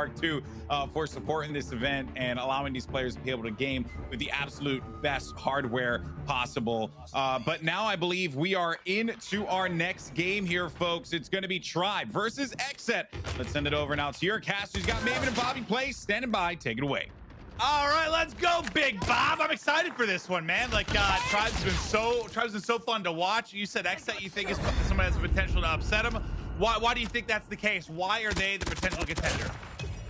Dark too for supporting this event and allowing these players to be able to game with the absolute best hardware possible. But now I believe we are into our next game here, folks. It's going to be Tribe versus XSET. Let's send it over now to your cast, who's got Maven and Bobby Place standing by. Take it away. All right, let's go, Big Bob. I'm excited for this one, man. Like, Tribe's been so fun to watch. You said XSET you think is someone has the potential to upset them. Why do you think that's the case? Why are they the potential contender?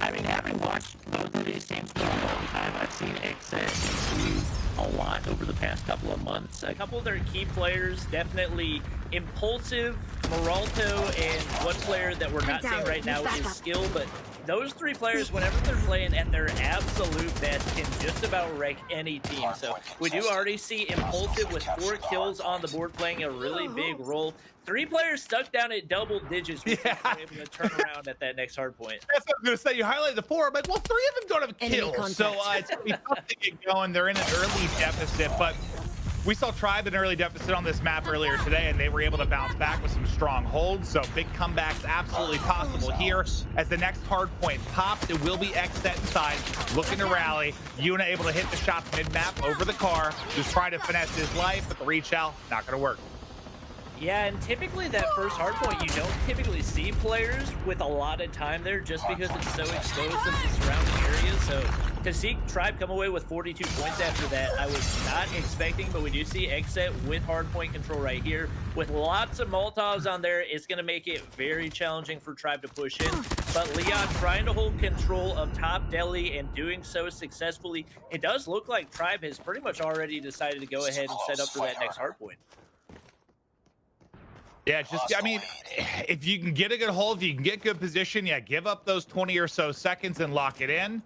I mean, having watched both of these teams for a long time, I've seen XSET improve a lot over the past couple of months. A couple of their key players, definitely Impulsive, Moralto, and one player that we're not seeing right now is Skill, but those three players, whenever they're playing at their absolute best, can just about wreck any team. So we do already see Impulsive with 4 kills on the board playing a really big role. 3 players stuck down at double digits, which are able to turn around at that next hard point. That's what I'm going to say. You highlighted the 4. I'm like, well, 3 of them don't have kills. So it's going to be tough to get going. They're in an early deficit, but we saw Tribe in early deficit on this map earlier today, and they were able to bounce back with some strong holds. So big comebacks absolutely possible here. As the next hard point pops, it will be XSET inside, looking to rally. Yuna able to hit the shots mid-map over the car, just trying to finesse his life, but the reach out, not going to work. Yeah, and typically that first hard point, you don't typically see players with a lot of time there just because it's so exposed to the surrounding area. So to see Tribe come away with 42 points after that, I was not expecting, but we do see XSET with hard point control right here. With lots of Molotovs on there, it's going to make it very challenging for Tribe to push in. But Leon trying to hold control of top deli and doing so successfully. It does look like Tribe has pretty much already decided to go ahead and set up for that next hard point. Yeah, just, I mean, if you can get a good hold, if you can get good position, yeah, give up those 20 or so seconds and lock it in.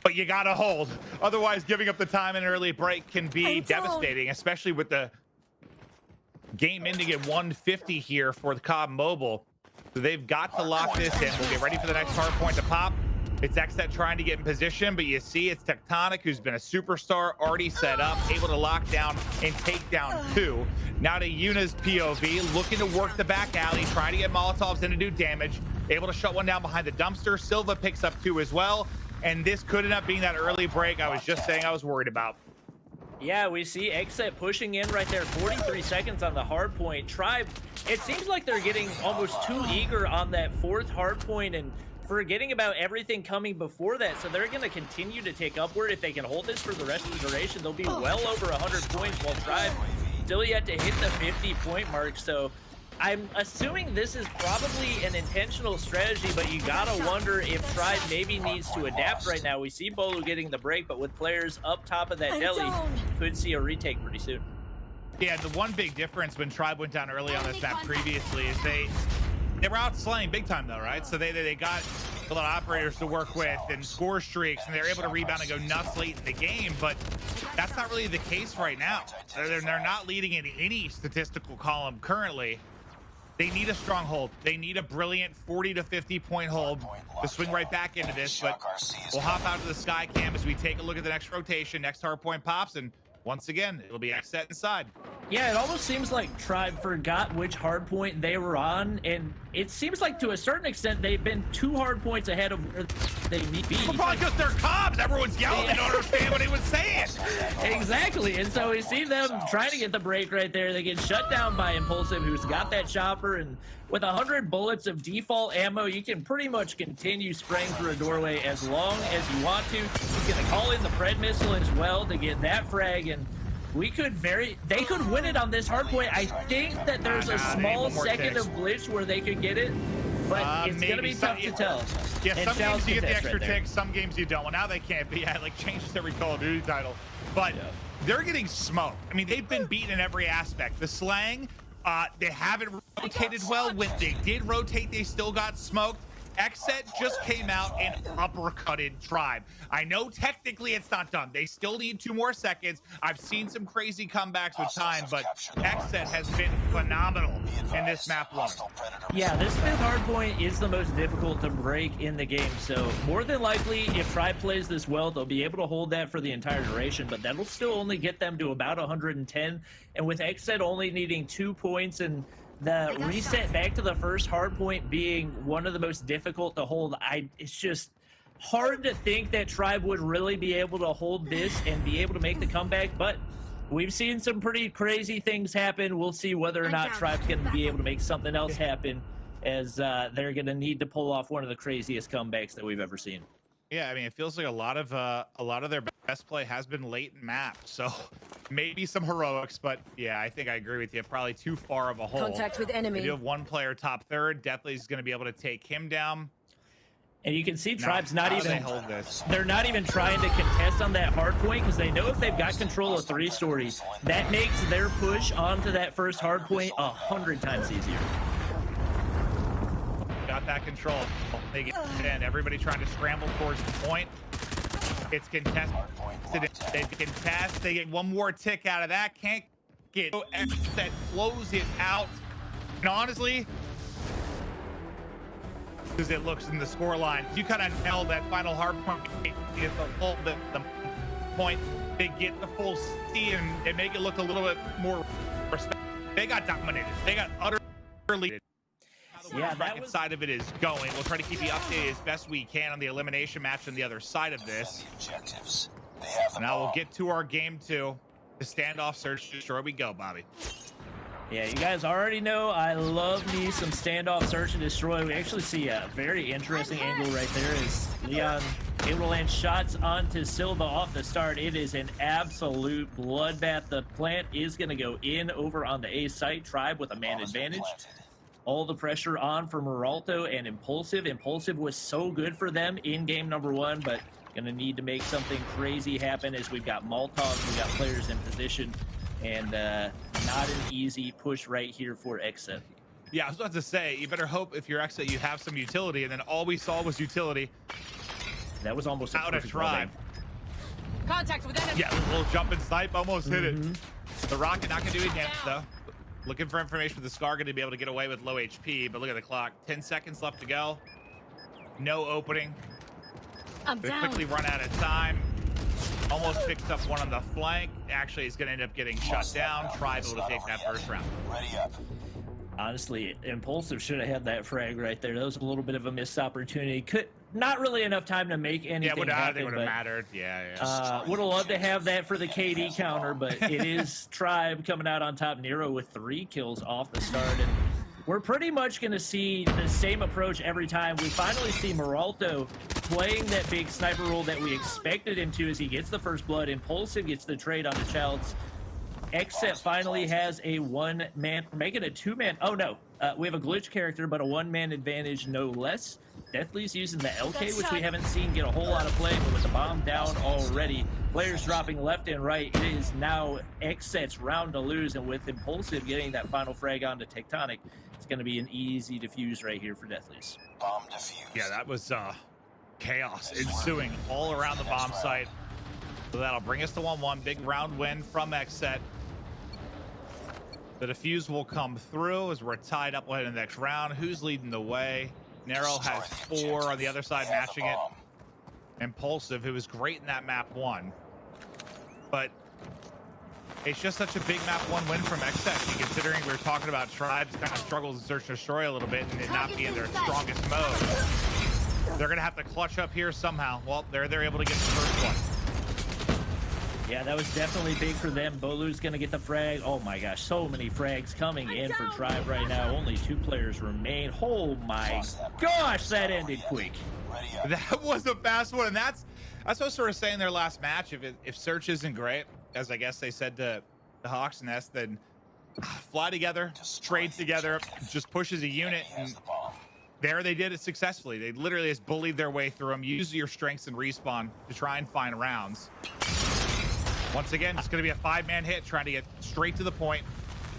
But you got to hold. Otherwise, giving up the time in an early break can be devastating, especially with the game ending at 150 here for the COD Mobile. So they've got to lock this in. We'll get ready for the next hard point to pop. It's XSET trying to get in position, but you see it's Tectonic, who's been a superstar, already set up, able to lock down and take down 2. Now to Yuna's POV, looking to work the back alley, trying to get Molotovs in to do damage, able to shut one down behind the dumpster. Silva picks up 2 as well, and this could end up being that early break I was just saying I was worried about. Yeah, we see XSET pushing in right there, 43 seconds on the hard point. Tribe, it seems like they're getting almost too eager on that 4th hard point and forgetting about everything coming before that. So they're going to continue to take upward. If they can hold this for the rest of the duration, they'll be well over 100 points, while Tribe still yet to hit the 50-point mark. So I'm assuming this is probably an intentional strategy, but you gotta wonder if Tribe maybe needs to adapt right now. We see Bolu getting the break, but with players up top of that deli, could see a retake pretty soon. Yeah, the one big difference when Tribe went down early on this map previously is they were out slaying big time though, right? So they got a lot of operators to work with and score streaks, and they're able to rebound and go nuts late in the game, but that's not really the case right now. They're not leading in any statistical column currently. They need a strong hold. They need a brilliant 40 to 50 point hold to swing right back into this, but we'll hop out to the sky cam as we take a look at the next rotation. Next hard point pops, and once again, it'll be XSET inside. Yeah, it almost seems like Tribe forgot which hard point they were on, and it seems like to a certain extent they've been 2 hard points ahead of where they need to be. Well, probably because they're Cubs. Everyone's yelling. They don't understand what he was saying. Exactly, and so we see them trying to get the break right there. They get shut down by Impulsive, who's got that chopper, and with 100 bullets of default ammo, you can pretty much continue spraying through a doorway as long as you want to. He's gonna call in the Pred missile as well to get that frag, and they could win it on this hard point. I think that there's a small second of glitch where they could get it, but it's gonna be tough to tell. Yeah, And some games you get the extra right tick, some games you don't. Well, now they can't be. It like changes every Call of Duty title, but they're getting smoked. I mean, they've been beaten in every aspect. The slang, they haven't rotated well. When they did rotate, they still got smoked. XSET just came out and uppercutted Tribe. I know technically it's not done. They still need 2 more seconds. I've seen some crazy comebacks with time, but XSET has been phenomenal in this map one. Yeah, this 5th hardpoint is the most difficult to break in the game. So more than likely, if Tribe plays this well, they'll be able to hold that for the entire duration, but that'll still only get them to about 110. And with XSET only needing 2 points and the reset back to the first hardpoint being one of the most difficult to hold, it's just hard to think that Tribe would really be able to hold this and be able to make the comeback, but we've seen some pretty crazy things happen. We'll see whether or not Tribe's going to be able to make something else happen, as they're going to need to pull off one of the craziest comebacks that we've ever seen. Yeah, I mean, it feels like a lot of their best play has been late in map, so maybe some heroics, but yeah, I think I agree with you. Probably too far of a hole. Contact with enemy. If you have one player top third, definitely is going to be able to take him down. And you can see Now, Tribe's not how do even they hold this. they're not even trying to contest on that hard point, because they know if they've got control of 3-story, that makes their push onto that first hard point 100 times easier. Got that control. They get in. Everybody trying to scramble towards the point. It's contested. They contest. They get one more tick out of that. Can't get that blows it out. And honestly, as it looks in the score line, you kind of nailed that final hard point. Is the point. They get the full C and make it look a little bit more respect. They got dominated. They got utterly. Yeah, The bracket side of it is going. We'll try to keep you updated as best we can on the elimination match on the other side of this. Now we'll get to our game 2. The standoff, search, destroy. We go, Bobby. Yeah, you guys already know I love me some standoff, search, and destroy. We actually see a very interesting angle right there as Leon able to land shots onto Silva off the start. It is an absolute bloodbath. The plant is going to go in over on the A site. Tribe with a man advantage. All the pressure on for Meralto and Impulsive. Impulsive was so good for them in game number 1, but gonna need to make something crazy happen as we've got Molotovs, we've got players in position, and not an easy push right here for XSET. Yeah, I was about to say, you better hope if you're XSET you have some utility, and then all we saw was utility. That was almost out of Tribe. Contact with enemy. Yeah, a little jump and snipe, almost hit it. The rocket not gonna do any damage though. Looking for information with the Scar, going to be able to get away with low HP, but look at the clock. 10 seconds left to go. No opening. I'm They down. quickly run out of time. Almost picked up one on the flank. Actually, he's going to end up getting shut down. Tribe able to take that first round. Ready up. Honestly, Impulsive should have had that frag right there. That was a little bit of a missed opportunity. Not really enough time to make anything Yeah, I happen. think would have mattered. Yeah. Would have loved to have that for the KD counter, but it is Tribe coming out on top. Nero with 3 kills off the start, and we're pretty much going to see the same approach every time. We finally see Meralto playing that big sniper role that we expected him to as he gets the first blood. Impulsive gets the trade on the Childs. XSET finally has a 1-man, making a 2-man. Oh no, we have a glitch character, but a 1-man advantage no less. Deathly's using the LK, which we haven't seen get a whole lot of play, but with the bomb down already, players dropping left and right, it is now XSET's round to lose, and with Impulsive getting that final frag onto Tectonic, it's going to be an easy defuse right here for Deathly's. Bomb defused. Yeah, that was chaos ensuing all around the bomb site. So that'll bring us to 1-1. Big round win from XSET. The defuse will come through as we're tied up in the next round. Who's leading the way? Nero has 4 on the other side, matching it. Impulsive, who was great in that map 1. But it's just such a big map 1 win from XSET, considering we were talking about Tribe's kind of struggles in search and destroy a little bit and it not be in their strongest mode. They're going to have to clutch up here somehow. Well, they're able to get the first one. Yeah, that was definitely big for them. Bolu's going to get the frag. Oh my gosh, so many frags coming in for Tribe right now. Only 2 players remain. Oh my gosh, that ended quick. That was a fast one, and that's what I was sort of saying their last match. If search isn't great, as I guess they said to the Hawks and S, then fly together, trade together, just push as a unit. And there they did it successfully. They literally just bullied their way through them. Use your strengths and respawn to try and find rounds. Once again, it's going to be a 5-man hit, trying to get straight to the point,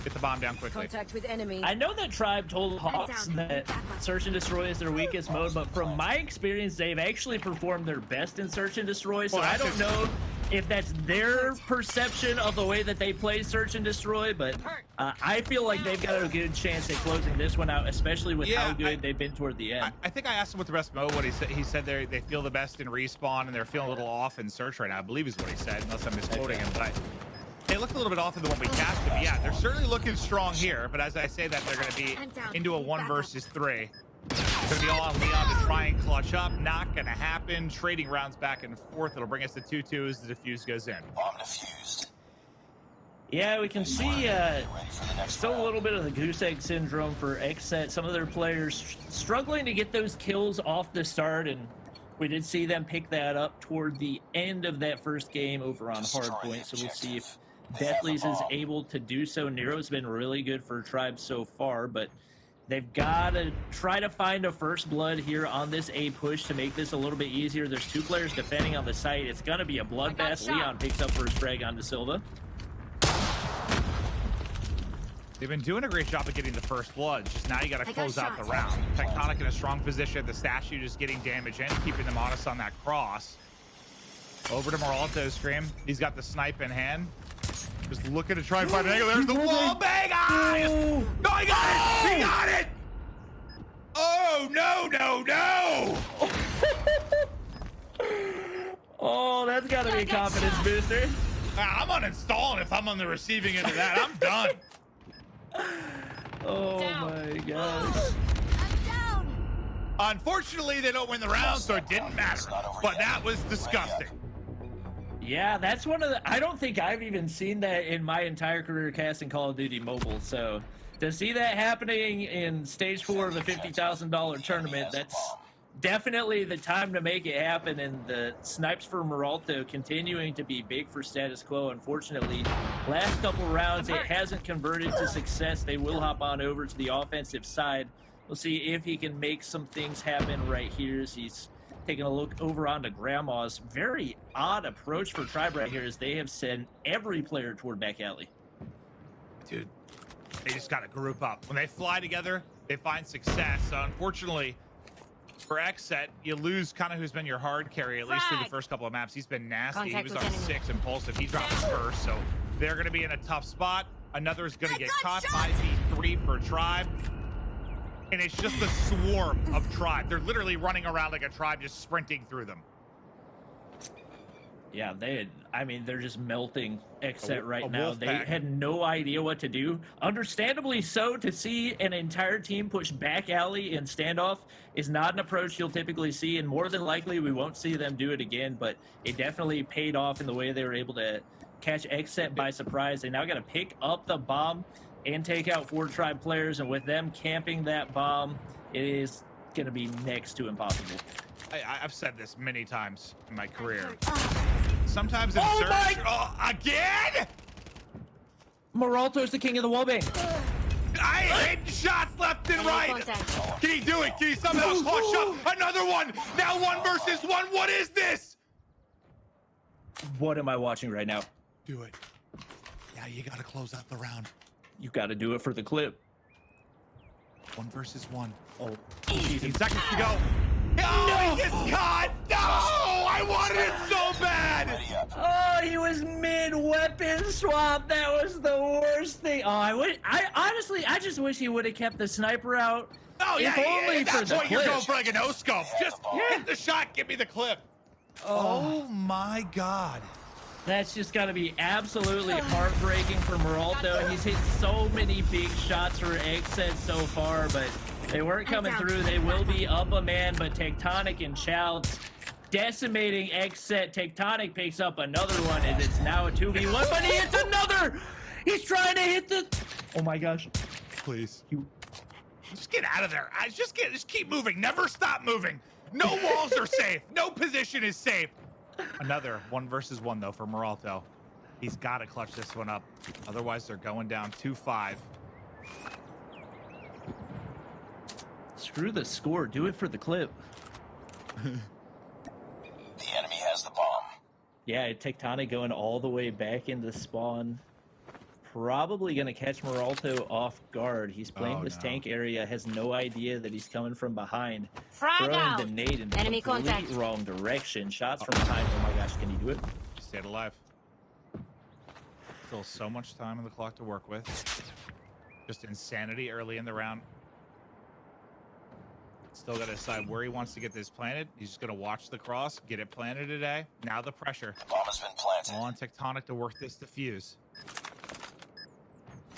get the bomb down quickly. Contact with enemy. I know that Tribe told Hawks that search and destroy is their weakest mode, but from my experience, they've actually performed their best in search and destroy, so I don't know if that's their perception of the way that they play search and destroy, but I feel like they've got a good chance at closing this one out, especially with how good they've been toward the end. I think I asked him what the best mode. What he said they feel the best in respawn and they're feeling a little off in search right now. I believe is what he said, unless I'm misquoting him. But they looked a little bit off in the one we casted. Yeah, they're certainly looking strong here. But as I say that, they're going to be into a 1 versus 3. Gonna be all on Leon to try and clutch up. Not gonna happen. Trading rounds back and forth. It'll bring us to 2-2 as the defuse goes in. Bomb defused. Yeah, we can see still a little bit of the goose egg syndrome for XSET. Some of their players struggling to get those kills off the start, and we did see them pick that up toward the end of that first game over on Hardpoint. So we'll see if Deathly's is able to do so. Nero's been really good for Tribe so far, but they've got to try to find a first blood here on this A push to make this a little bit easier. There's 2 players defending on the site. It's going to be a bloodbath. Leon picks up first frag onto Silva. They've been doing a great job of getting the first blood. Just now you got to close out the round. Tectonic in a strong position. The statue just getting damage in, keeping them honest on that cross. Over to Moralto Scream. He's got the snipe in hand. Just looking to try and find an angle. There's the wall bang! No, he got it! He got it! Oh, no, no, no! Oh, that's got to be a confidence booster. I'm uninstalling if I'm on the receiving end of that. I'm done. Oh my gosh. I'm down. Unfortunately, they don't win the round, so it didn't matter. But that was disgusting. Yeah, that's one of the... I don't think I've even seen that in my entire career casting Call of Duty Mobile. So to see that happening in stage 4 of a $50,000 tournament, that's definitely the time to make it happen. And the snipes for Moralto continuing to be big for status quo. Unfortunately, last couple rounds, it hasn't converted to success. They will hop on over to the offensive side. We'll see if he can make some things happen right here as he's taking a look over onto Grandma's. Very odd approach for Tribe right here as they have sent every player toward back alley. Dude, they just got to group up. When they fly together, they find success. So unfortunately, for XSET, you lose kind of who's been your hard carry, at least through the first couple of maps. He's been nasty. He was on 6 impulsive. He dropped first, so they're going to be in a tough spot. Another is going to get caught. 5v3 for Tribe. And it's just a swarm of Tribe. They're literally running around like a tribe, just sprinting through them. Yeah, they're just melting XSET right now. They pack. had no idea what to do. Understandably so, to see an entire team push back alley and standoff is not an approach you'll typically see, and more than likely we won't see them do it again, but it definitely paid off in the way they were able to catch XSET by surprise. They now got to pick up the bomb and take out 4 Tribe players, and with them camping that bomb, it is going to be next to impossible. I've said this many times in my career. Sometimes in Oh search... my- Oh, again? Moralto's the king of the wallbang. I hit shots left and right. Can he do it? Can he somehow clutch up another one? Now 1 versus 1. What is this? What am I watching right now? Do it. Yeah, you got to close out the round. You got to do it for the clip. 1 versus 1. Oh, 18 seconds to go. No, he gets caught. No, I wanted it so bad. oh, he was mid-weapon swap. That was the worst thing. Oh, I honestly, I just wish he would have kept the sniper out. Oh, yeah, If only at for that the point, you're clip. going for like a no-scope. Just hit the shot, give me the clip. Oh my God. That's just got to be absolutely heartbreaking for Moralto. He's hit so many big shots for XSET so far, but they weren't coming through. They will be up a man, but Tectonic and Childs decimating XSET. Tectonic picks up another one, and it's now a 2v1, but he hits another! He's trying to hit the... Oh my gosh. Please. Just get out of there. Just keep moving. Never stop moving. No walls are safe. No position is safe. Another 1 versus 1 though for Moralto. He's got to clutch this one up. Otherwise, they're going down 2-5. Screw the score. Do it for the clip. The enemy has the bomb. Yeah, Tectonic going all the way back into spawn. Probably going to catch Moralto off guard. He's playing this tank area, has no idea that he's coming from behind. Frag Throwing out. the nade in the Enemy complete contact. wrong direction. Shots from behind. Oh my gosh, can he do it? Stayed alive. Still so much time on the clock to work with. Just insanity early in the round. Still got to decide where he wants to get this planted. He's just going to watch the cross, get it planted today. Now the pressure. Bomb has been planted. All on Tectonic to work this defuse.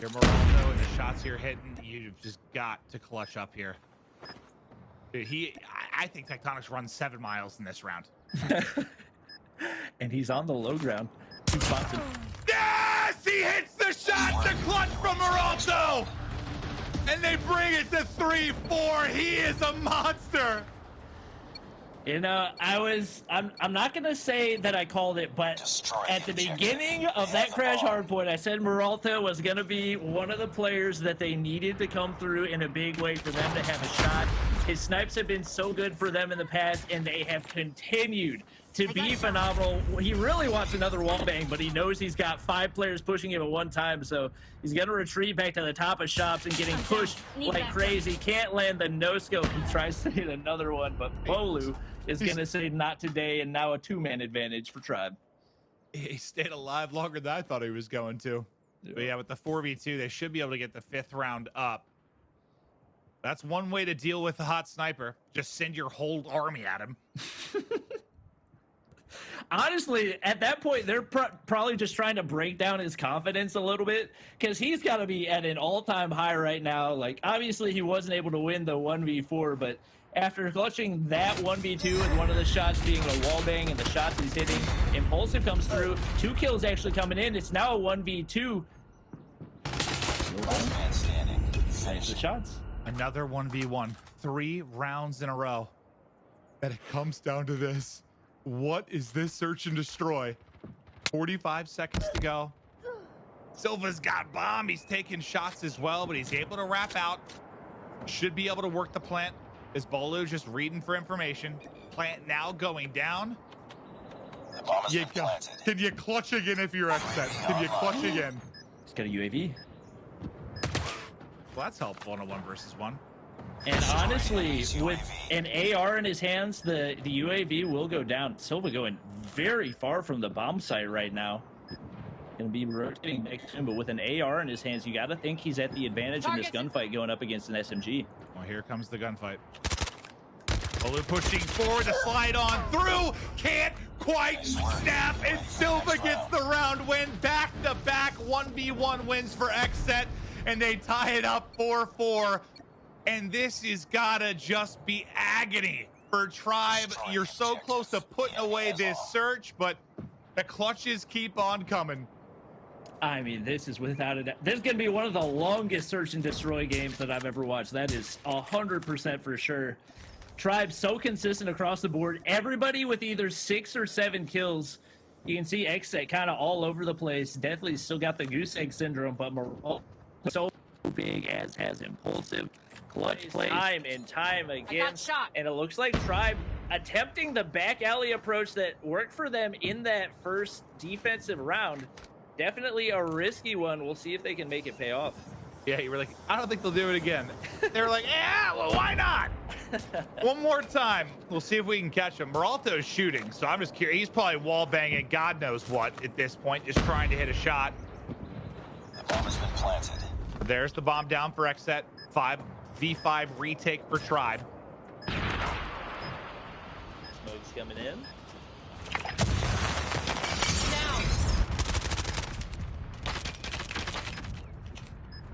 Your Moralto and the shots you're hitting, you've just got to clutch up here. I think Tectonics runs 7 miles in this round. And he's on the low ground. He spots him. Yes! He hits the shot! The clutch from Moralto! And they bring it to 3-4. He is a monster. You know, I'm not gonna say that I called it, but Destroy at the the objective. beginning of They that have the crash ball. hardpoint, I said Moralto was gonna be one of the players that they needed to come through in a big way for them to have a shot. His snipes have been so good for them in the past, and they have continued to be phenomenal. He really wants another wallbang, but he knows he's got 5 players pushing him at one time, so he's gonna retreat back to the top of shops and getting pushed like crazy. Can't land the no-scope. He tries to hit another one, but Bolu is gonna say not today, and now a 2-man advantage for Tribe. He stayed alive longer than I thought he was going to. But yeah, with the 4v2, they should be able to get the 5th round up. That's one way to deal with a hot sniper. Just send your whole army at him. Honestly, at that point, they're probably just trying to break down his confidence a little bit, because he's got to be at an all-time high right now. Like, obviously, he wasn't able to win the 1v4, but after clutching that 1v2 and one of the shots being a wallbang and the shots he's hitting, Impulsive comes through. 2 kills actually coming in. It's now a 1v2. Last man standing. Finish Finish the it. shots. Another 1v1. 3 rounds in a row. And it comes down to this. What is this search and destroy? 45 seconds to go. Silva's got bomb. He's taking shots as well, but he's able to wrap out. Should be able to work the plant. Is Bolu just reading for information? Plant now going down. The bomb has been planted. Can you clutch again if you're XSET? Can you clutch again? He's got a UAV. Well, that's helpful in a 1 versus 1. And honestly, with an AR in his hands, the UAV will go down. Silva going very far from the bomb site right now. Gonna be rotating next to him, but with an AR in his hands, you got to think he's at the advantage in this gunfight going up against an SMG. Well, here comes the gunfight. Bolu pushing forward to slide on through. Can't quite snap, and Silva gets the round win. Back-to-back 1v1 wins for XSET, and they tie it up 4-4. And this is gotta just be agony for Tribe. You're so close to putting away this search, but the clutches keep on coming. I mean, this is without a doubt. This is going to be one of the longest search and destroy games that I've ever watched. That is 100% for sure. Tribe so consistent across the board. Everybody with either 6 or 7 kills. You can see XSET kind of all over the place. Definitely still got the goose egg syndrome, but so big as has Impulsive. Clutch plays time and time again. And it looks like Tribe attempting the back alley approach that worked for them in that first defensive round. Definitely a risky one. We'll see if they can make it pay off. Yeah, you were like, I don't think they'll do it again. They were like, yeah, well, why not? One more time. We'll see if we can catch him. Moralto is shooting, so I'm just curious. He's probably wall banging God knows what at this point, just trying to hit a shot. The bomb has been planted. There's the bomb down for XSET. 5v5 retake for Tribe. Smoke's coming in.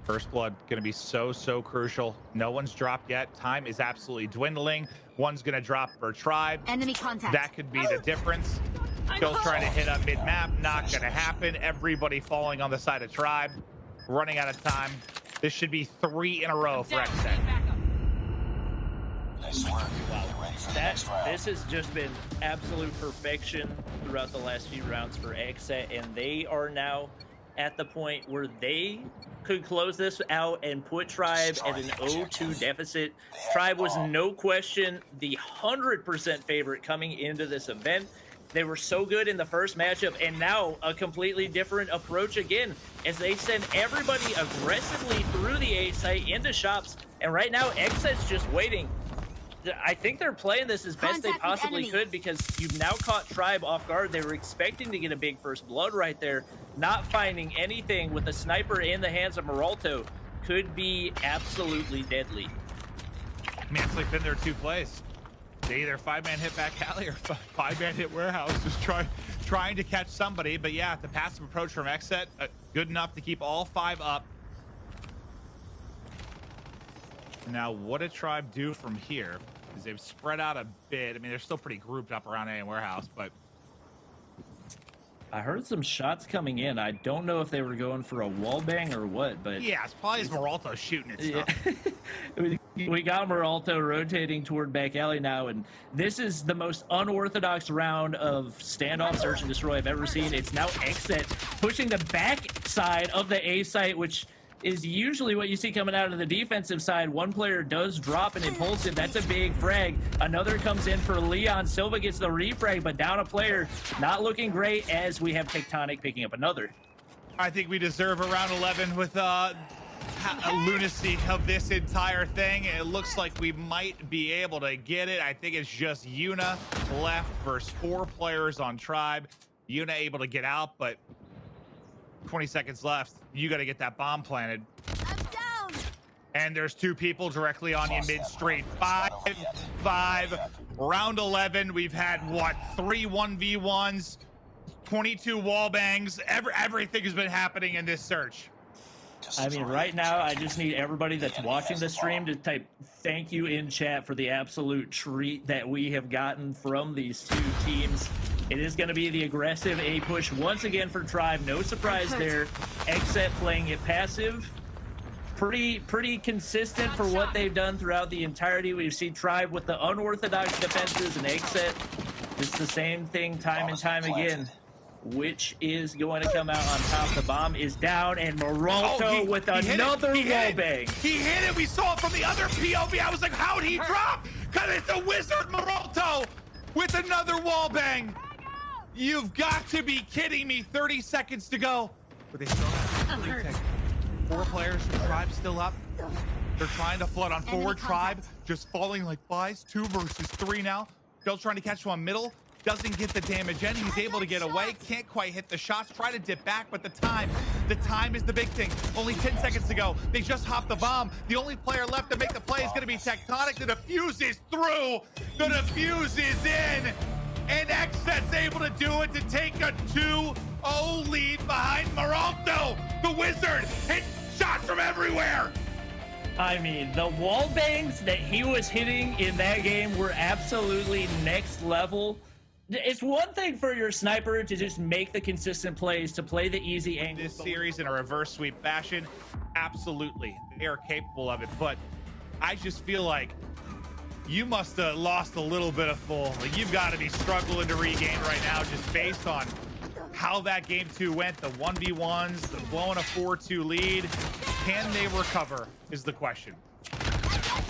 First blood going to be so crucial. No one's dropped yet. Time is absolutely dwindling. One's going to drop for Tribe. Enemy contact. That could be the difference. Still trying to hit up mid-map. Not going to happen. Everybody falling on the side of Tribe. Running out of time. This should be 3 in a row for XSET. Nice work. Wow. Get ready for the next round. This has just been absolute perfection throughout the last few rounds for XSET, and they are now at the point where they could close this out and put Tribe at an 0-2 deficit. Tribe was no question the 100% favorite coming into this event. They were so good in the first matchup, and now a completely different approach again as they send everybody aggressively through the A site into shops, and right now XSET's just waiting. I think they're playing this as best they possibly could because you've now caught Tribe off guard. They were expecting to get a big first blood right there. Not finding anything with a sniper in the hands of Moralto could be absolutely deadly. Man, it's like been there 2 plays. They either 5-man hit back alley or 5-man hit warehouse, just trying to catch somebody. But yeah, the passive approach from XSET, good enough to keep all 5 up. Now, what did Tribe do from here? They've spread out a bit. I mean, they're still pretty grouped up around A warehouse, but I heard some shots coming in. I don't know if they were going for a wall bang or what, but yeah, it's probably Moralto shooting at stuff. We got Moralto rotating toward back alley now, and this is the most unorthodox round of standoff search and destroy I've ever seen. It's now XSET pushing the back side of the A site, which is usually what you see coming out of the defensive side. One player does drop an impulsive. That's a big frag. Another comes in for Leon. Silva gets the refrag, but down a player. Not looking great as we have Tectonic picking up another. I think we deserve a round 11 with a lunacy of this entire thing. It looks like we might be able to get it. I think it's just Yuna left versus 4 players on Tribe. Yuna able to get out, but 20 seconds left. You got to get that bomb planted. I'm down. And there's 2 people directly on you mid-street. 5-5. Round 11. We've had, what, 3 1v1s, 22 wall bangs. Everything has been happening in this search. I mean, right now, I just need everybody that's watching the stream to type thank you in chat for the absolute treat that we have gotten from these 2 teams. It is going to be the aggressive A push once again for Tribe. No surprise there. XSET playing it passive. Pretty consistent for what they've done throughout the entirety. We've seen Tribe with the unorthodox defenses, and XSET just the same thing time and time again. Which is going to come out on top. The bomb is down, and Moralto with another wall bang. He hit it. We saw it from the other POV. I was like, how'd he drop? Because it's a wizard, Moralto, with another wall bang. You've got to be kidding me. 30 seconds to go. But they still have to retake. 4 players. Tribe still up. They're trying to flood on forward. Tribe just falling like flies. 2 versus 3 now. Still trying to catch one middle. Doesn't get the damage in. He's able to get away. Can't quite hit the shots. Try to dip back, but the time is the big thing. Only 10 seconds to go. They just hopped the bomb. The only player left to make the play is going to be Tectonic. The defuse is through. The defuse is in. And XSET's able to do it to take a 2-0 lead behind Moralto. The wizard hit shots from everywhere. I mean, the wall bangs that he was hitting in that game were absolutely next level. It's one thing for your sniper to just make the consistent plays, to play the easy angles. This series in a reverse sweep fashion, absolutely. They are capable of it, but I just feel like you must have lost a little bit of full. Like, you've got to be struggling to regain right now just based on how that game 2 went. The 1v1s, the blowing a 4-2 lead. Can they recover is the question.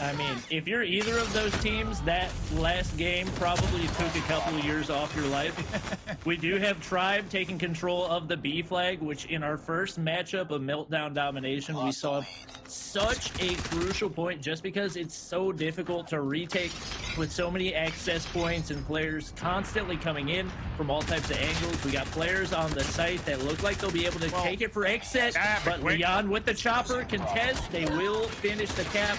I mean, if you're either of those teams, that last game probably took a couple of years off your life. We do have Tribe taking control of the B flag, which in our first matchup of Meltdown Domination, we saw such a crucial point just because it's so difficult to retake with so many access points and players constantly coming in from all types of angles. We got players on the site that look like they'll be able to take it for XSET, but Leon with the chopper contest. They will finish the cap.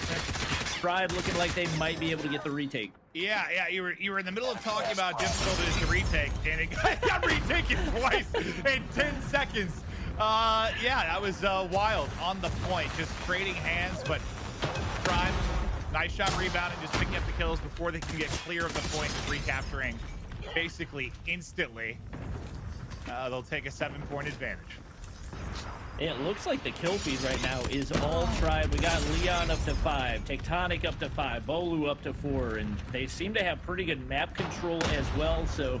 Tribe looking like they might be able to get the retake. Yeah, you were in the middle of talking about difficulties to retake, and it got retaken twice in 10 seconds. Yeah, that was wild on the point, just trading hands, but Tribe, nice shot rebounding, just picking up the kills before they can get clear of the point, recapturing basically instantly. They'll take a 7-point advantage. It looks like the kill feed right now is all Tribe. We got Leon up to 5, Tectonic up to 5, Bolu up to 4, and they seem to have pretty good map control as well. So,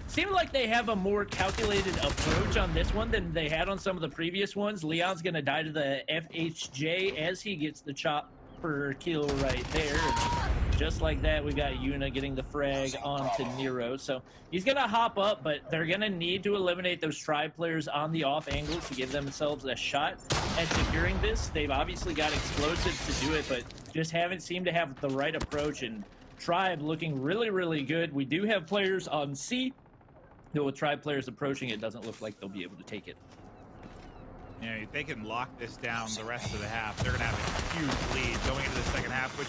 seems like they have a more calculated approach on this one than they had on some of the previous ones. Leon's gonna die to the FHJ as he gets the chopper kill right there. And just like that, we got Yuna getting the frag onto Nero. So he's gonna hop up, but they're gonna need to eliminate those Tribe players on the off angles to give themselves a shot at securing this. They've obviously got explosives to do it, but just haven't seemed to have the right approach. And Tribe looking really, really good. We do have players on C, though with Tribe players approaching, it doesn't look like they'll be able to take it. You know, if they can lock this down the rest of the half, they're going to have a huge lead going into the second half, which,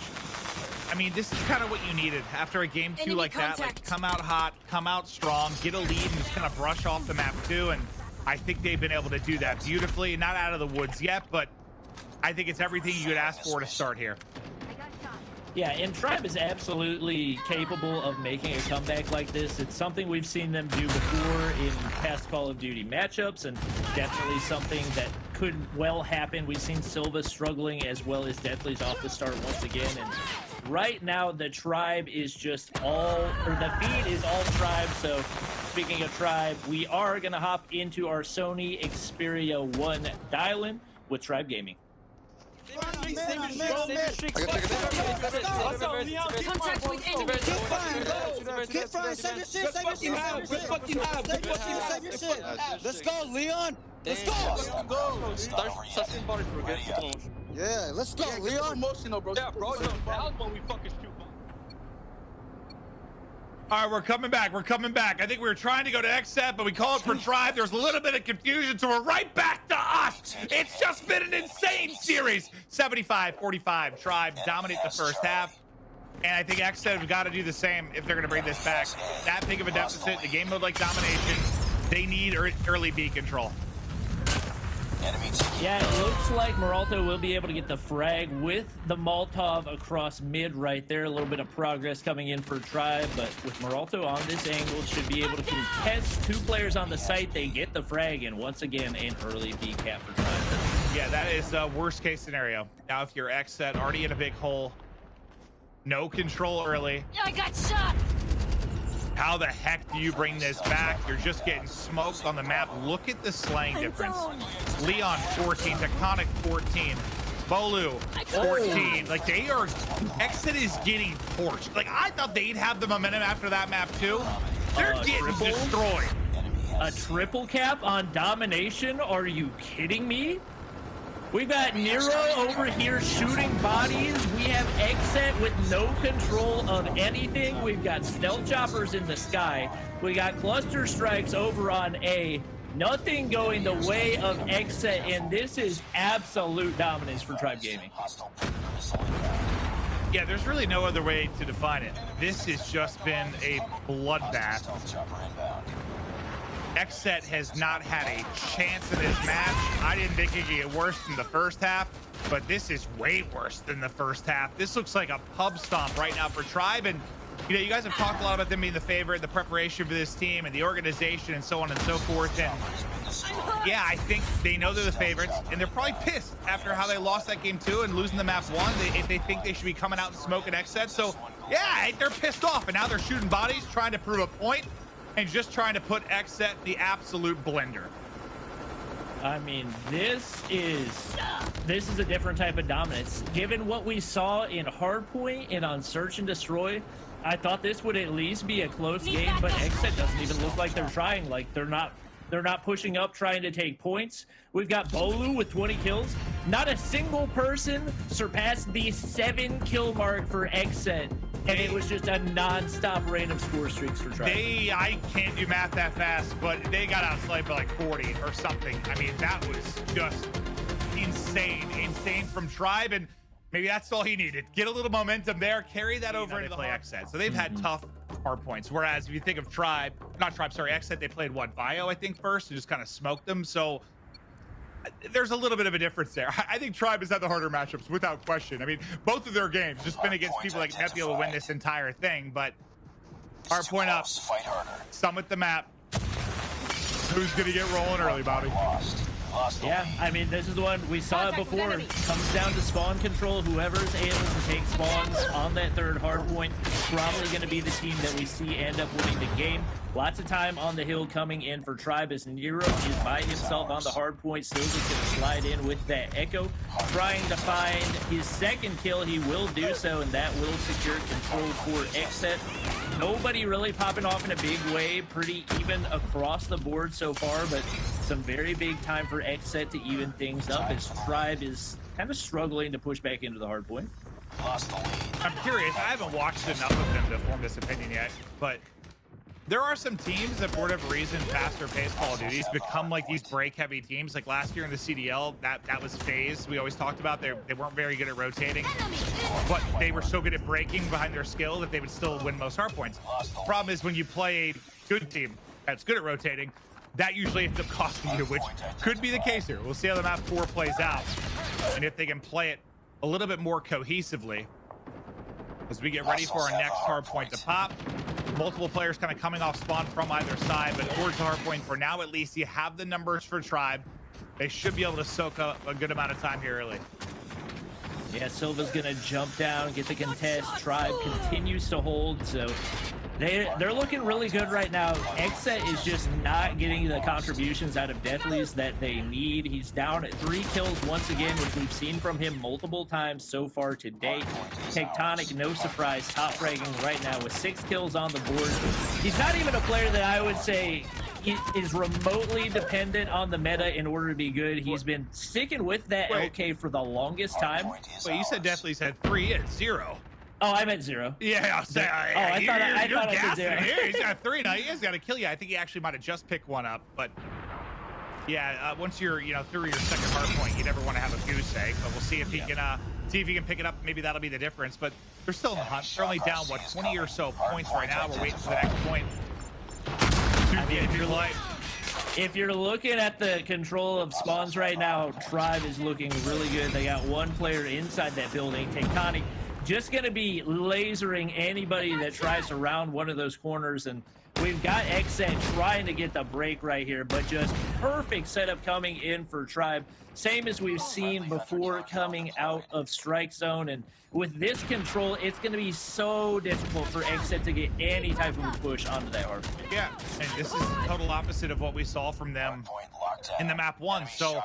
I mean, this is kind of what you needed after a game 2 like that. Like, come out hot, come out strong, get a lead, and just kind of brush off the map too. And I think they've been able to do that beautifully. Not out of the woods yet, but I think it's everything you could ask for to start here. Yeah, and Tribe is absolutely capable of making a comeback like this. It's something we've seen them do before in past Call of Duty matchups, and definitely something that could well happen. We've seen Silva struggling as well as Deathly's off the start once again, and right now the Tribe is just the feed is all Tribe. So speaking of Tribe, we are going to hop into our Sony Xperia 1 dial-in with Tribe Gaming. Contact with enemy. Get fine, save your shit, save your shit. Let's go, Leon. Let's go. Yeah, let's go, Leon. Emotional, bro. Yeah, bro. Now when we fucking shoot. All right, we're coming back. We're coming back. I think we were trying to go to XSET, but we called for Tribe. There's a little bit of confusion, so we're right back to us. It's just been an insane series. 75-45. Tribe dominate the first half. And I think XSET have got to do the same if they're going to bring this back. That big of a deficit, the game mode like domination, they need early B control. Yeah, it looks like Meralto will be able to get the frag with the Molotov across mid right there. A little bit of progress coming in for Tribe, but with Meralto on this angle, should be able to contest two players on the site. They get the frag, and once again, an early B cap for Tribe. Yeah, that is a worst case scenario. Now, if you're XSET, already in a big hole, no control early. I got shot. How the heck do you bring this back? You're just getting smoked on the map. Look at the slaying difference. Leon 14, Tectonic 14, Bolu 14. Like they are, XSET is getting torched. Like I thought they'd have the momentum after that map too. They're getting destroyed. A triple cap on domination? Are you kidding me? We've got Nero over here shooting bodies. We have XSET with no control of anything. We've got stealth choppers in the sky. We got cluster strikes over on A. Nothing going the way of XSET, and this is absolute dominance for Tribe Gaming. Yeah, there's really no other way to define it. This has just been a bloodbath. XSET has not had a chance in this match. I didn't think it could get worse than the first half, but this is way worse than the first half. This looks like a pub stomp right now for Tribe, and you know, you guys have talked a lot about them being the favorite, the preparation for this team, and the organization, and so on and so forth. And yeah, I think they know they're the favorites, and they're probably pissed after how they lost that game 2 and losing the map 1. If they think they should be coming out and smoking XSET, so yeah, they're pissed off, and now they're shooting bodies, trying to prove a point, and just trying to put XSET the absolute blender. I mean, this is a different type of dominance. Given what we saw in Hardpoint and on Search and Destroy, I thought this would at least be a close game, but XSET doesn't even look like they're trying. Like they're not pushing up, trying to take points. We've got Bolu with 20 kills. Not a single person surpassed the 7 kill mark for XSET. And it was just a non-stop random score streaks for Tribe. I can't do math that fast, but they got outslayed by like 40 or something. I mean, that was just insane from Tribe, and maybe that's all he needed. Get a little momentum there, carry that over into the play XSET. So they've had tough hard points. Whereas if you think of XSET, they played what, Bio, I think, first, and just kind of smoked them. So there's a little bit of a difference there. I think Tribe has had the harder matchups without question. I mean, both of their games just been against people like Nebula to win this entire thing, but hard point up, summit the map. Who's gonna get rolling early, Bobby? Yeah, I mean, this is the one we saw it before. It comes down to spawn control. Whoever's able to take spawns on that third hard point, probably going to be the team that we see end up winning the game. Lots of time on the hill coming in for Tribe as Nero is by himself on the hard point. Silva's going to slide in with that Echo, trying to find his second kill. He will do so, and that will secure control for XSET. Nobody really popping off in a big way. Pretty even across the board so far, but some very big time for XSET to even things up as Tribe is kind of struggling to push back into the hard point. I'm curious. I haven't watched enough of them to form this opinion yet, but there are some teams that, for whatever reason, faster paced Call of Duty's become like these break heavy teams. Like last year in the CDL, that was FaZe. We always talked about they weren't very good at rotating, but they were so good at breaking behind their skill that they would still win most hard points. The problem is when you play a good team that's good at rotating, that usually ends up costing you, which could be the case here. We'll see how the map 4 plays out, and if they can play it a little bit more cohesively. as we get ready for our next hard point to pop. Multiple players kind of coming off spawn from either side, but towards the hard point for now, at least you have the numbers for Tribe. They should be able to soak up a good amount of time here early. Yeah, Silva's gonna jump down, get the contest. Tribe continues to hold, so they're looking really good right now. XSET is just not getting the contributions out of Deathly's that they need. He's down at 3 kills once again, which we've seen from him multiple times so far today. Tectonic, no surprise, top fragging right now with 6 kills on the board. He's not even a player that I would say he is remotely dependent on the meta in order to be good. He's been sticking with that LK for the longest time. Wait, you said Deathly's had 3 and 0. Oh, I meant 0. Yeah, I said, I thought I said 0. Here. He's got 3 now. He has got to kill you. I think he actually might have just picked one up, but yeah, once you're through your second hard point, you never want to have a goose egg. But we'll see if he can pick it up. Maybe that'll be the difference. But they're still in the hunt. They're only down 20 or so points right now. We're waiting for the next point. If you're looking at the control of spawns right now, Tribe is looking really good. They got 1 player inside that building. Tectonic just going to be lasering anybody that tries to round one of those corners. And we've got XSET trying to get the break right here, but just perfect setup coming in for Tribe. Same as we've seen before coming out of Strike Zone. And with this control, it's going to be so difficult for XSET to get any type of a push onto that hard. Yeah, and this is the total opposite of what we saw from them in the map 1. So,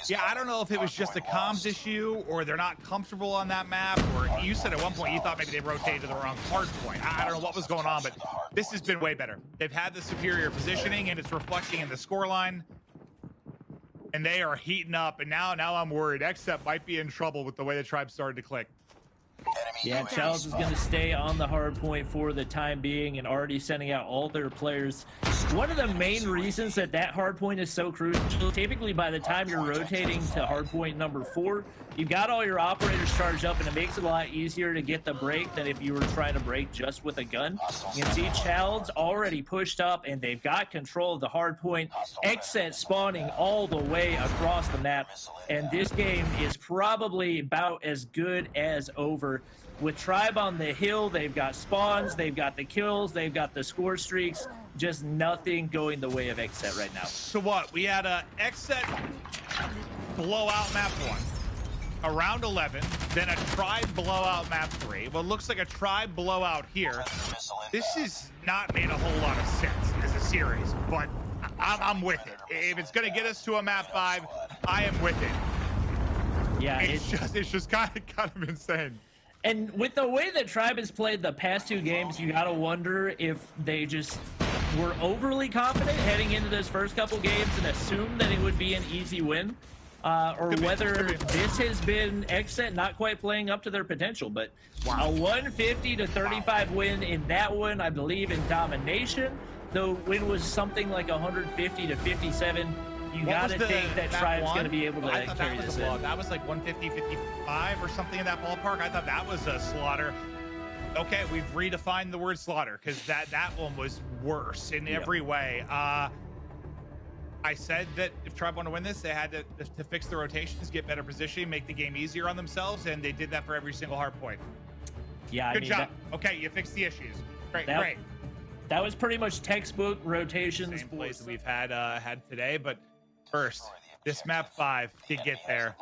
yeah, I don't know if it was just a comms issue or they're not comfortable on that map, or you said at one point you thought maybe they rotated to the wrong hard point. I don't know what was going on, but this has been way better. They've had the superior positioning, and it's reflecting in the scoreline. And they are heating up, and now I'm worried. XSET might be in trouble with the way the Tribe started to click. Yeah, Charles is going to stay on the hard point for the time being and already sending out all their players. One of the main reasons that hard point is so crucial, typically by the time you're rotating to hard point number 4, you've got all your operators charged up, and it makes it a lot easier to get the break than if you were trying to break just with a gun. You can see Child's already pushed up, and they've got control of the hard point. XSET spawning all the way across the map, and this game is probably about as good as over. With Tribe on the hill, they've got spawns, they've got the kills, they've got the score streaks, just nothing going the way of XSET right now. So what? We had a XSET blowout map 1, a round 11, then a Tribe blowout map 3. What looks like a Tribe blowout here. This has not made a whole lot of sense as a series, but I'm with it. If it's going to get us to a map 5, I am with it. Yeah, it's just kind of insane. And with the way that Tribe has played the past 2 games, you gotta wonder if they just were overly confident heading into those first couple games and assumed that it would be an easy win, or whether this has been XSET not quite playing up to their potential. But a 150-35 win in that one, I believe, in domination. The win was something like 150-57. You gotta think that Tribe's gonna be able to carry this in. That was like 150-55 or something in that ballpark. I thought that was a slaughter. Okay, we've redefined the word slaughter because that one was worse in every way. I said that if Tribe wanted to win this, they had to fix the rotations, get better positioning, make the game easier on themselves, and they did that for every single hard point. Yeah, good job. Okay, you fixed the issues. Great. That was pretty much textbook rotations. Same plays that we've had today, but first, this map 5 to get there.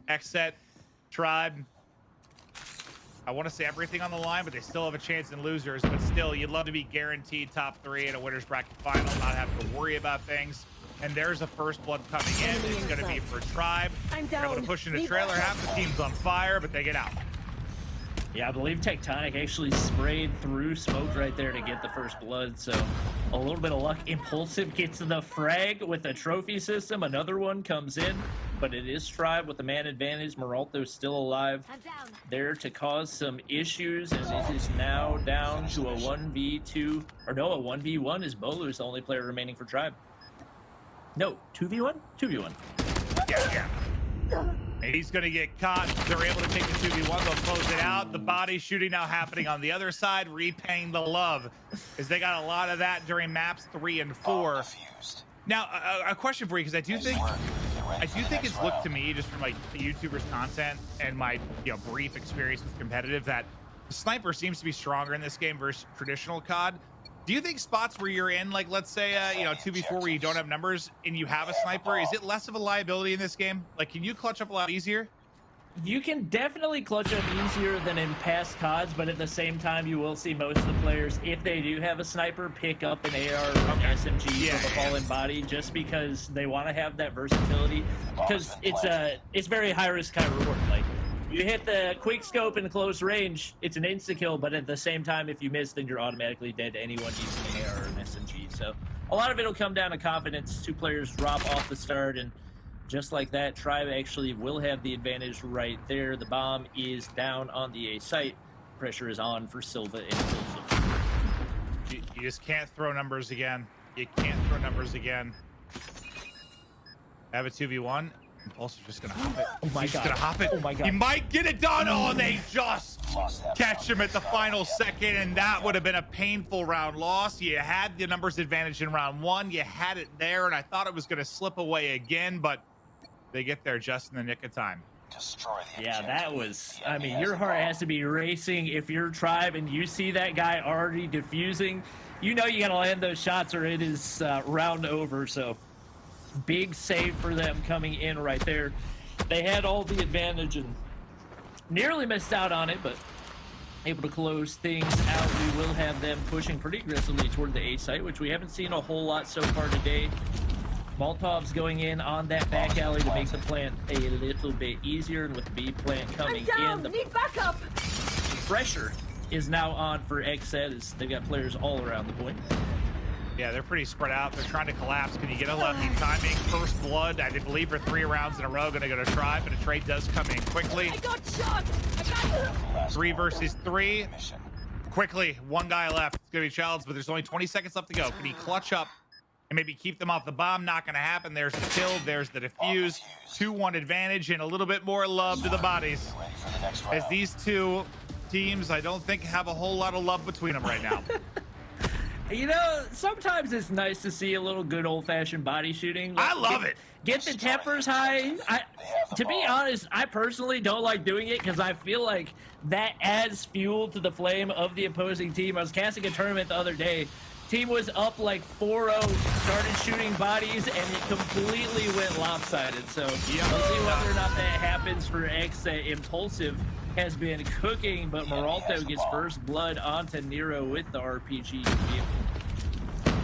XSET, Tribe. I want to say everything on the line, but they still have a chance in losers. But still, you'd love to be guaranteed top 3 in a winner's bracket final, not have to worry about things. And there's a first blood coming in. It's going to be for Tribe. They're able to push in the trailer. Half the team's on fire, but they get out. Yeah, I believe Tectonic actually sprayed through smoke right there to get the first blood, so a little bit of luck. Impulsive gets the frag with a trophy system. Another one comes in, but it is Tribe with the man advantage. Meralto's still alive there to cause some issues, and it is now down to a 1v2, or no, a 1v1 as Bolu's the only player remaining for Tribe. No, 2v1? 2v1. Yeah. And he's going to get caught. They're able to take the 2v1. They'll close it out. The body shooting now happening on the other side, repaying the love, as they got a lot of that during maps 3 and 4. Now, a question for you, because I do think it's looked to me, just from like the YouTubers' content and my brief experience with competitive, that Sniper seems to be stronger in this game versus traditional COD. Do you think spots where you're in, like, let's say, 2v4 where you don't have numbers and you have a sniper, is it less of a liability in this game? Like, can you clutch up a lot easier? You can definitely clutch up easier than in past CODs, but at the same time, you will see most of the players, if they do have a sniper, pick up an AR or an SMG for the fallen body, just because they want to have that versatility. Because it's very high risk, high reward. Like, you hit the quick scope in close range, it's an insta kill, but at the same time, if you miss, then you're automatically dead to anyone using an AR or an SMG. So a lot of it will come down to confidence. Two players drop off the start, and just like that, Tribe actually will have the advantage right there. The bomb is down on the A site. Pressure is on for Silva and Silva. You just can't throw numbers again. You can't throw numbers again. Have a 2v1. Also just gonna hop it. Oh my He's god. just gonna hop it. Oh my god. He might get it done. Oh, they just catch him at the final second, and that would have been a painful round loss. You had the numbers advantage in round one. You had it there, and I thought it was gonna slip away again, but they get there just in the nick of time. Destroy the Yeah, objective. that was, The I enemy mean, has your the heart bomb. has to be racing if you're Tribe and you see that guy already defusing. You know you got to land those shots or it is round over. So big save for them coming in right there. They had all the advantage and nearly missed out on it, but able to close things out. We will have them pushing pretty aggressively toward the A site, which we haven't seen a whole lot so far today. Molotov's going in on that back alley to make the plant a little bit easier, and with the B plant coming in, the backup. pressure is now on for XSET as they've got players all around the point. Yeah, they're pretty spread out. They're trying to collapse. Can you get a lefty timing? First blood, I believe, for 3 rounds in a row. Gonna go to Tribe, but a trade does come in quickly. I got shot. I got 3 versus 3. Mission. Quickly, one guy left. It's gonna be Childs, but there's only 20 seconds left to go. Can he clutch up and maybe keep them off the bomb? Not gonna happen. There's the kill. There's the defuse. 2-1 advantage and a little bit more love to the bodies. Ready for the next round. As these two teams, I don't think have a whole lot of love between them right now. You know, sometimes it's nice to see a little good old-fashioned body shooting. I love it. Get the tempers high. To be honest, I personally don't like doing it because I feel like that adds fuel to the flame of the opposing team. I was casting a tournament the other day. Team was up like 4-0, started shooting bodies, and it completely went lopsided. So we'll see whether or not that happens for XSET. Impulsive has been cooking, but Moralto gets first blood onto Nero with the RPG vehicle.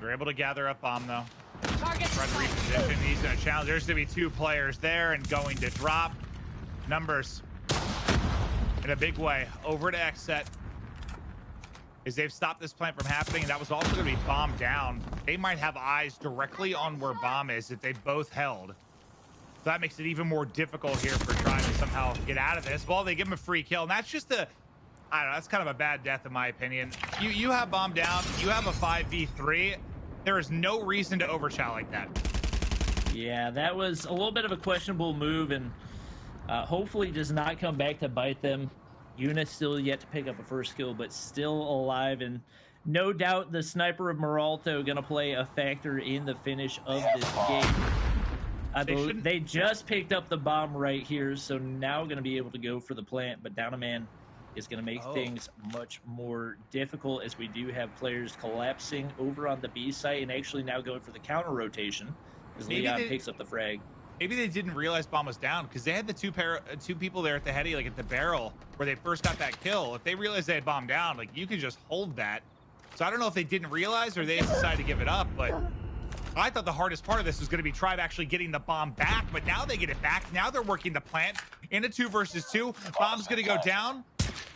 They're able to gather up bomb though. Target. Try to reposition. He's gonna challenge. There's gonna be 2 players there and going to drop numbers in a big way over to XSET. Is they've stopped this plant from happening, and that was also going to be bombed down. They might have eyes directly on where bomb is if they both held. So that makes it even more difficult here for trying to somehow get out of this. Well, they give him a free kill, and that's just I don't know, that's kind of a bad death in my opinion. You have bomb down, you have a 5v3. There is no reason to overchat like that. Yeah, that was a little bit of a questionable move, and hopefully does not come back to bite them. Eunice still yet to pick up a first kill, but still alive, and no doubt the sniper of Moralto going to play a factor in the finish of this game. I believe they just picked up the bomb right here, so now going to be able to go for the plant, but down a man is going to make things much more difficult as we do have players collapsing over on the B site and actually now going for the counter rotation as Leon picks up the frag. Maybe they didn't realize bomb was down because they had the two people there at the heady, like at the barrel where they first got that kill. If they realized they had bomb down, like you could just hold that. So I don't know if they didn't realize or they decided to give it up, but I thought the hardest part of this was going to be Tribe actually getting the bomb back, but now they get it back. Now they're working the plant in a 2 versus 2. Bomb's going to go down.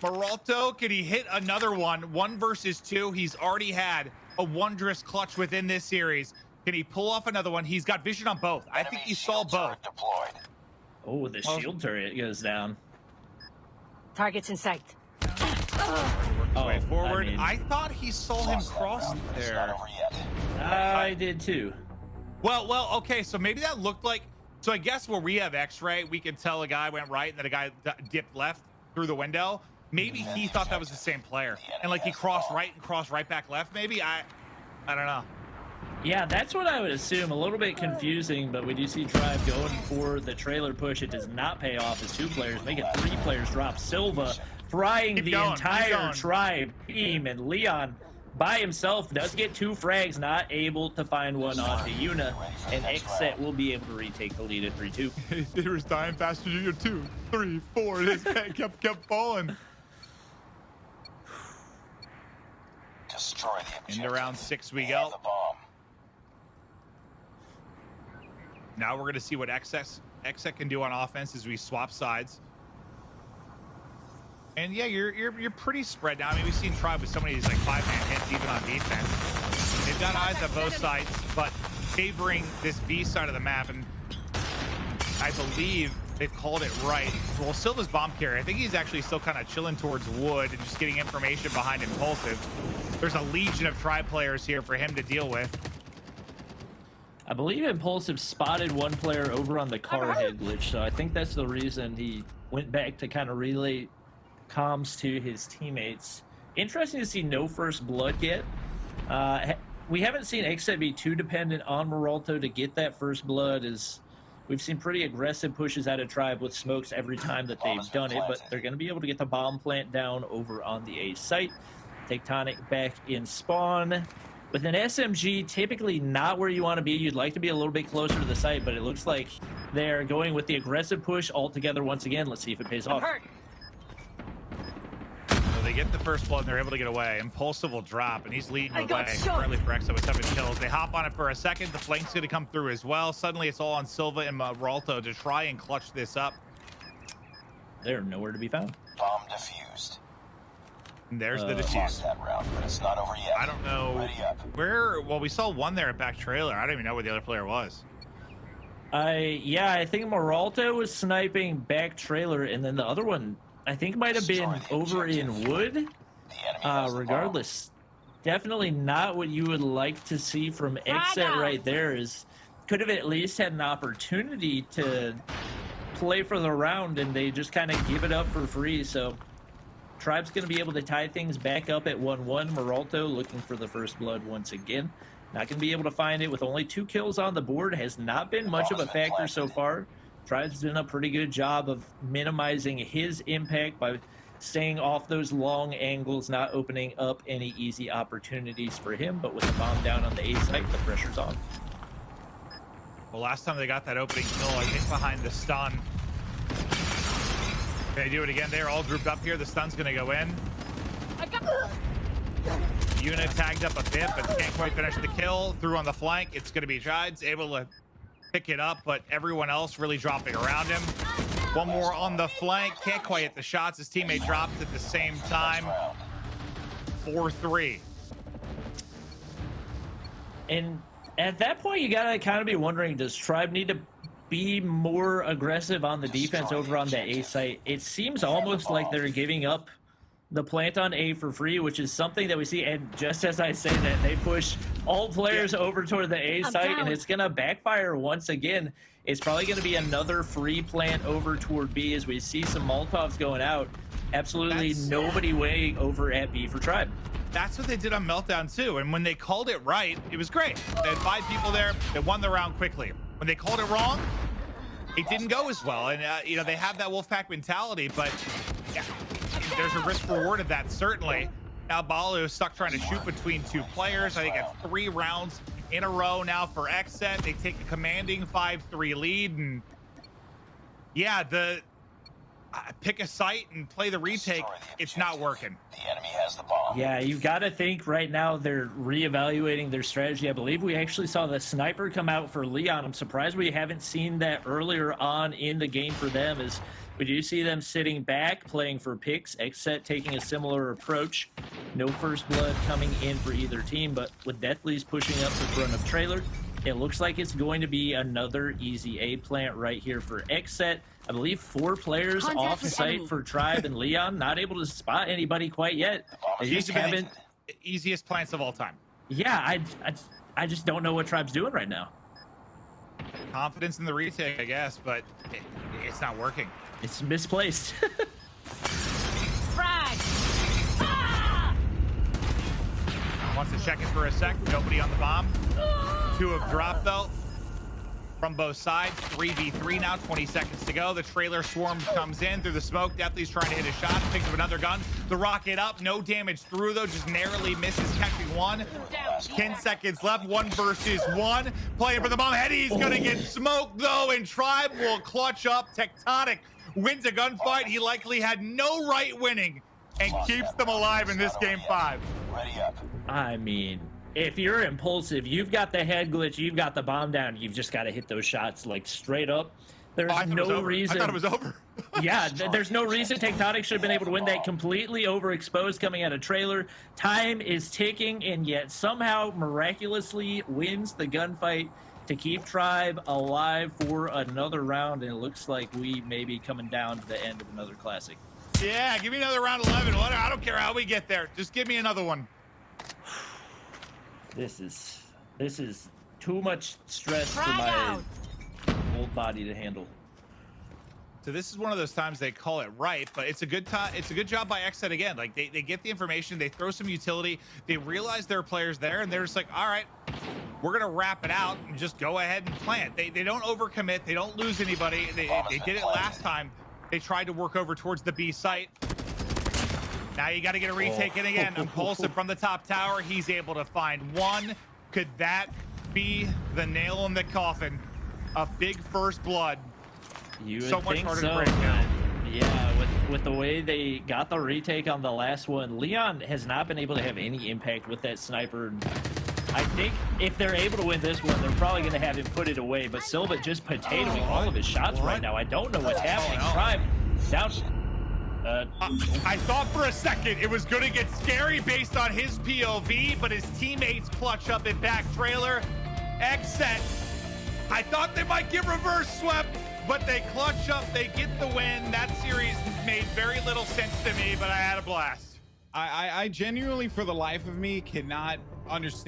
Moralto, can he hit another one? 1 versus 2. He's already had a wondrous clutch within this series. Can he pull off another one? He's got vision on both. I think he saw both. Deployed. Oh, the shield turret goes down. Targets in sight. Way forward. I mean, I thought he saw him cross It's not there. over yet. I did too. Well, okay, so maybe that looked like, so I guess where we have X-ray, we can tell a guy went right and then a guy dipped left through the window. Maybe he thought that was the same player. And like he crossed right and crossed right back left, maybe? I don't know. Yeah, that's what I would assume. A little bit confusing, but we do see Tribe going for the trailer push. It does not pay off as 2 players make it 3 players drop. Silva frying Keep the going, keep entire going. tribe team, and Leon by himself does get 2 frags, not able to find one onto Yuna, and XSET will be able to retake the lead at 3-2. They were dying faster than you. 2, 3, 4. This guy kept falling. Destroy the objective. Into round 6 we Have go. the bomb. Now we're gonna see what XSET can do on offense as we swap sides. And yeah, you're pretty spread now. I mean, we've seen Tribe with so many of these like 5-man hits even on defense. They've got eyes on both sides, but favoring this B side of the map, and I believe they've called it right. Well, Silva's bomb carrier, I think he's actually still kind of chilling towards wood and just getting information behind Impulsive. There's a legion of Tribe players here for him to deal with. I believe Impulsive spotted one player over on the car head glitch, so I think that's the reason he went back to kind of relay comms to his teammates. Interesting to see no first blood yet. We haven't seen XSET be too dependent on Moralto to get that first blood, as we've seen pretty aggressive pushes out of Tribe with smokes every time that they've done it, but they're going to be able to get the bomb plant down over on the A site. Tectonic back in spawn. With an SMG, typically not where you want to be. You'd like to be a little bit closer to the site, but it looks like they're going with the aggressive push altogether once again. Let's see if it pays off. So they get the first blood and they're able to get away. Impulsive will drop, and he's leading the way currently for XSET with 7 kills. They hop on it for a second. The flank's going to come through as well. Suddenly it's all on Silva and Moralto to try and clutch this up. They're nowhere to be found. Bomb defused. And there's the Lost defuse. that round, but it's not over yet. I don't know Ready up. where. Well, we saw one there at back trailer. I don't even know where the other player was. I think Moralto was sniping back trailer, and then the other one I think might have been over in wood. The enemy has the Regardless, definitely not what you would like to see from XSET right there. Is could have at least had an opportunity to play for the round, and they just kind of give it up for free. So Tribe's going to be able to tie things back up at 1-1. Moralto looking for the first blood once again. Not going to be able to find it with only 2 kills on the board. Has not been much of a factor so far. Tribe's done a pretty good job of minimizing his impact by staying off those long angles, not opening up any easy opportunities for him. But with the bomb down on the A site, the pressure's on. Well, last time they got that opening kill, I think behind the stun. They do it again. They're all grouped up here. The stun's going to go in. Unit tagged up a bit, but can't quite finish the kill. Through on the flank. It's going to be Trides able to pick it up, but everyone else really dropping around him. One more on the flank. Can't quite hit the shots. His teammate drops at the same time. 4-3. And at that point, you gotta kind of be wondering, does Tribe need to be more aggressive on the defense over on the A site? It seems almost like they're giving up the plant on A for free, which is something that we see. And just as I say that, they push all players over toward the A site, and it's gonna backfire once again. It's probably gonna be another free plant over toward B as we see some Molotovs going out. Absolutely nobody waiting over at B for Tribe. That's what they did on Meltdown too, and when they called it right, it was great. They had 5 people there. They won the round quickly. When they called it wrong, it didn't go as well. And you know, they have that Wolfpack mentality, but yeah, there's a risk reward of that certainly. Now Balu is stuck trying to shoot between 2 players. I think it's 3 rounds in a row now for XSET. They take a commanding 5-3 lead, and yeah, the pick a site and play the retake. It's not working. The enemy has the bomb. Yeah, you've got to think right now they're reevaluating their strategy. I believe we actually saw the sniper come out for Leon. I'm surprised we haven't seen that earlier on in the game for them, as we do see them sitting back, playing for picks. XSET taking a similar approach. No first blood coming in for either team, but with Deathly's pushing up the front of trailer, it looks like it's going to be another easy A plant right here for XSET. I believe 4 players off site for Tribe and Leon. Not able to spot anybody quite yet. They just haven't. Easiest plants of all time. Yeah, I just don't know what Tribe's doing right now. Confidence in the retake, I guess, but it's not working. It's misplaced. Frag! Wants to check it for a sec. Nobody on the bomb. 2 have dropped though. from both sides. 3v3 now, 20 seconds to go. The trailer swarm comes in through the smoke. Definitely's trying to hit a shot. Picks up another gun. The rocket up. No damage through, though. Just narrowly misses catching one. 10 seconds left. 1 versus 1. Playing for the bomb. Heady's going to get smoked, though, and Tribe will clutch up. Tectonic wins a gunfight. He likely had no right winning and keeps them alive in this game 5. Ready up. I mean, if you're impulsive, you've got the head glitch, you've got the bomb down, you've just got to hit those shots like straight up. There's no reason. I thought it was over. Yeah, there's no reason Tectonic should have been able to win that. Completely overexposed coming out of trailer. Time is ticking, and yet somehow miraculously wins the gunfight to keep Tribe alive for another round. And it looks like we may be coming down to the end of another classic. Yeah, give me another round 11. I don't care how we get there. Just give me another one. This is too much stress for my old body to handle. So this is one of those times they call it right, but it's a good time. It's a good job by XSET again. Like they get the information, they throw some utility, they realize there are players there, and they're just like, all right, we're gonna wrap it out and just go ahead and plant. They don't overcommit, they don't lose anybody. They did it last time. They tried to work over towards the B site. Now you got to get a retake in again. Impulsive from the top tower. He's able to find one. Could that be the nail in the coffin? A big first blood. You would So much think harder so, to break down. yeah, with the way they got the retake on the last one, Leon has not been able to have any impact with that sniper. I think if they're able to win this one, they're probably going to have him put it away. But Silva just potatoing all of his shots right now. I don't know what's happening. Tribe down. I thought for a second it was going to get scary based on his POV, but his teammates clutch up in back trailer. XSET. I thought they might get reverse swept, but they clutch up. They get the win. That series made very little sense to me, but I had a blast. I genuinely, for the life of me, cannot understand